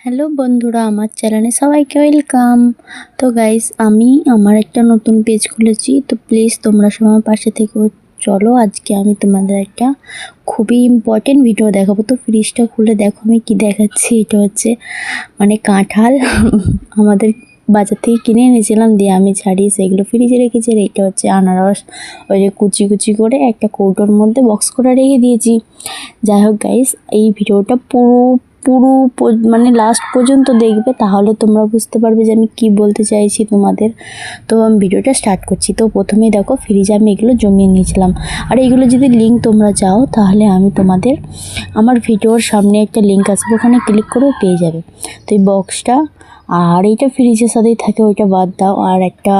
Hello বন্ধুরা, আমার চ্যানেলে সবাইকে ওয়েলকাম। তো গাইস, আমি আমার একটা নতুন পেজ খুলেছি, তো প্লিজ তোমরা সবার পাশে থেকে চলো। আজকে আমি তোমাদের একটা খুবই ইম্পর্টেন্ট ভিডিও দেখাবো। তো ফ্রিজটা খুলে দেখো আমি কি দেখাচ্ছি। এটা হচ্ছে কাঁঠাল আমাদের বাজার থেকে কিনে এনেছিলাম, দিয়ে আমি ছাড়িয়ে সেগুলো ফ্রিজে রেখেছি। আর এটা হচ্ছে আনারস, ওই যে কুচি কুচি করে একটা কৌটোর মধ্যে বক্স করে রেখে দিয়েছি। যাই হোক গাইস, এই ভিডিওটা পুরো লাস্ট পর্যন্ত দেখবে, তাহলে তোমরা বুঝতে পারবে যে আমি কি বলতে চাইছি তোমাদের। তো আমি ভিডিওটা স্টার্ট করছি। তো প্রথমেই দেখো, ফ্রিজে আমি এগুলো জমিয়ে নিয়েছিলাম। আর এগুলো যদি লিঙ্ক তোমরা চাও, তাহলে আমি তোমাদের আমার ভিডিওর সামনে একটা লিঙ্ক আসবে, ওখানে ক্লিক করে পেয়ে যাবে। তো এই বক্সটা আর এইটা ফ্রিজের সাথেই থাকে, ওইটা বাদ দাও। আর একটা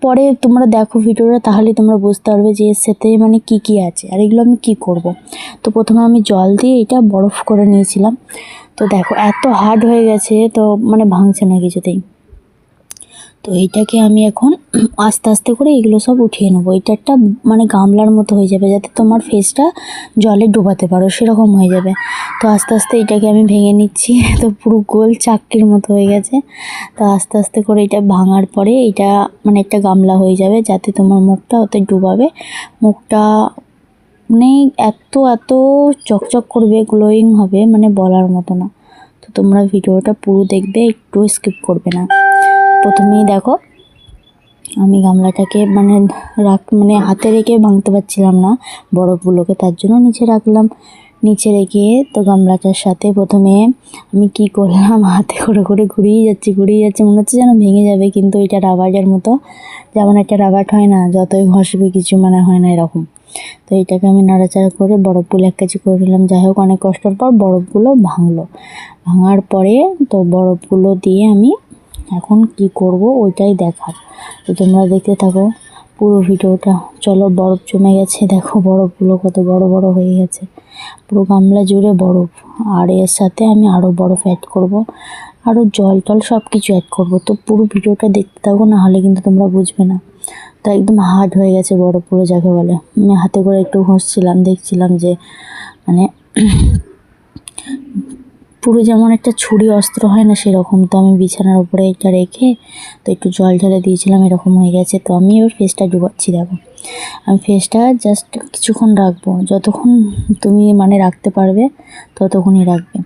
পরে তোমরা দেখো ভিডিওটা, তাহলে তোমরা বুঝতে পারবে যে এর সাথে কি কি আছে আর এগুলো আমি কি করব। তো প্রথমে আমি জল দিয়ে এটা বরফ করে নিয়েছিলাম। তো দেখো এত হার্ড হয়ে গেছে, তো ভাঙছে না কিছুতেই। তো এইটাকে আমি এখন আস্তে আস্তে করে এগুলো সব উঠিয়ে নেবো। এটা একটা গামলার মতো হয়ে যাবে, যাতে তোমার ফেসটা জলে ডোবাতে পারো, সেরকম হয়ে যাবে। তো আস্তে আস্তে এটাকে আমি ভেঙে নিচ্ছি। তো পুরো গোল চাকরির মতো হয়ে গেছে। তো আস্তে আস্তে করে এটা ভাঙার পরে এটা একটা গামলা হয়ে যাবে, যাতে তোমার মুখটা ওতে ডুবাবে। মুখটা এত এত চকচক করবে, গ্লোয়িং হবে, বলার মতো না। তো তোমরা ভিডিওটা পুরো দেখবে, একটু স্কিপ করবে না। প্রথমেই দেখো, আমি গামলাটাকে হাতে রেখে ভাঙতে পারছিলাম না বরফগুলোকে, তার জন্য নিচে রাখলাম। নিচে রেখে তো গামলাটার সাথে প্রথমে আমি কি করলাম, হাতে করে করে ঘুরিয়ে যাচ্ছি, মনে হচ্ছে যেন ভেঙে যাবে। কিন্তু এটা রাবারের মতো, যেমন একটা রাবার হয় না, যতই ঘষবে কিছু হয় না, এরকম। তো এটাকে আমি নাড়াচাড়া করে বরফগুলো এক কেজি করে নিলাম। যাই হোক, অনেক কষ্টের পর বরফগুলো ভাঙার পরে তো বরফগুলো দিয়ে আমি এখন কি করব ওইটাই দেখার। তো তোমরা দেখতে থাকো পুরো ভিডিওটা। চলো, বরফ জমে গেছে, দেখো বরফগুলো কত বড় বড় হয়ে গেছে, পুরো গামলা জুড়ে বরফ। আর এর সাথে আমি আরও বরফ অ্যাড করব, আরও জল টল সব কিছু অ্যাড করব। তো পুরো ভিডিওটা দেখতে থাকো, না হলে কিন্তু তোমরা বুঝবে না। তো একদম হার্ড হয়ে গেছে বরফ, পুরো যাকে বলে। আমি হাতে করে একটু ঘষছিলাম, দেখছিলাম যে পুরো যেমন একটা ছুরি অস্ত্র হয় না, সেরকম। তো আমি বিছানার উপরে এটা রেখে তো একটু জল ঢেলে দিয়েছিলাম, এরকম হয়ে গেছে। তো আমি এবার ফেসটা ডুবাচ্ছি। দেখো, আমি ফেসটা জাস্ট কিছুক্ষণ রাখবো, যতক্ষণ তুমি রাখতে পারবে ততক্ষণই রাখবে।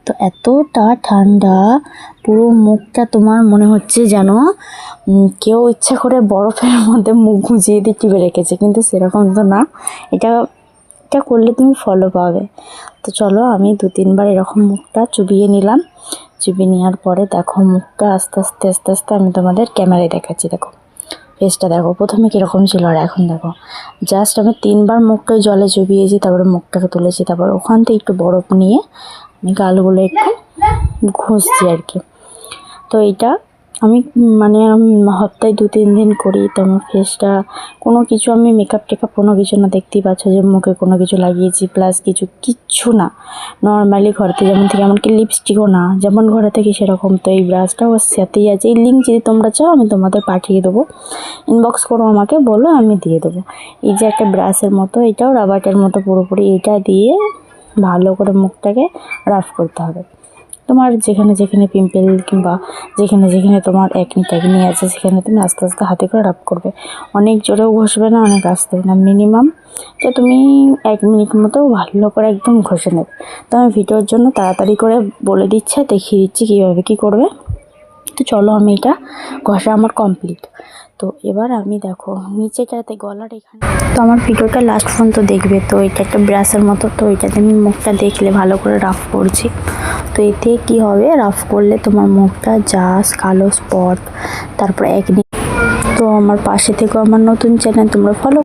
তো এতটা ঠান্ডা, পুরো মুখটা তোমার মনে হচ্ছে যেন কেউ ইচ্ছা করে বরফের মধ্যে মুখ গুঁজিয়ে দিয়ে টিপে রেখেছে, কিন্তু সেরকম তো না। এটা করলে তুমি ফলো পাবে। তো চলো, আমি 2-3 বার এরকম মুখটা চুবিয়ে নিলাম। চুবিয়ে নেওয়ার পরে দেখো, মুখটা আস্তে আস্তে আমি তোমাদের ক্যামেরায় দেখাচ্ছি। দেখো ফেসটা, দেখো প্রথমে কীরকম ছিল আর এখন দেখো। জাস্ট আমি 3 বার মুখটাই জলে চুবিয়েছি, তারপরে মুখটাকে তুলেছি, তারপর ওখান থেকে একটু বরফ নিয়ে আমি গালগুলো একটু ঘষছি আর কি। তো এইটা আমি সপ্তাহে 2-3 দিন করি। তো আমার ফেসটা কোনো কিছু, আমি মেকআপ টেকআপ কোনো কিছু না, দেখতেই পাচ্ছ যে মুখে কোনো কিছু লাগিয়েছি প্লাস কিচ্ছু না। নর্মালি ঘরেতে যেমন থেকে, এমনকি লিপস্টিকও না, যেমন ঘরে থেকে সেরকম। তো এই ব্রাশটাও ওর সাথেই আছে। এই লিঙ্ক যদি তোমরা চাও আমি তোমাদের পাঠিয়ে দেবো, ইনবক্স করো আমাকে, বলো, আমি দিয়ে দেবো। এই যে একটা ব্রাশের মতো, এটাও রাবারের মতো পুরোপুরি। এটা দিয়ে ভালো করে মুখটাকে রাফ করতে হবে। তোমার যেখানে যেখানে পিম্পল কিংবা যেখানে যেখানে তোমার একনি আছে, সেখানে তুমি আস্তে আস্তে হাতে করে রাব করবে। অনেক জোরেও ঘষবে না, অনেক আস্তে না, মিনিমাম যে তুমি 1 মিনিট মতো ভালো করে একদম ঘষে নেবে। তো আমি ভিডিওর জন্য তাড়াতাড়ি করে বলে দিচ্ছি, দেখিয়ে দিচ্ছি কীভাবে কী করবে। তো চলো, আমি এটা ঘষা আমার কমপ্লিট। তো এবার আমি দেখো নিচেটাতে, গলার এখানে, তো আমার ভিডিওটা লাস্ট পর্যন্ত দেখবে। তো এটা একটা ব্রাশের মতো, তো এটাতে আমি মুখটা দেখলে ভালো করে রাফ করছি। তো এতে কি হবে, রাফ করলে তোমার মুখটা জাস্ট কালো স্পট, তারপরে একনি। তো আমার পাশে থেকেও আমার নতুন চ্যানেল তোমরা ফলো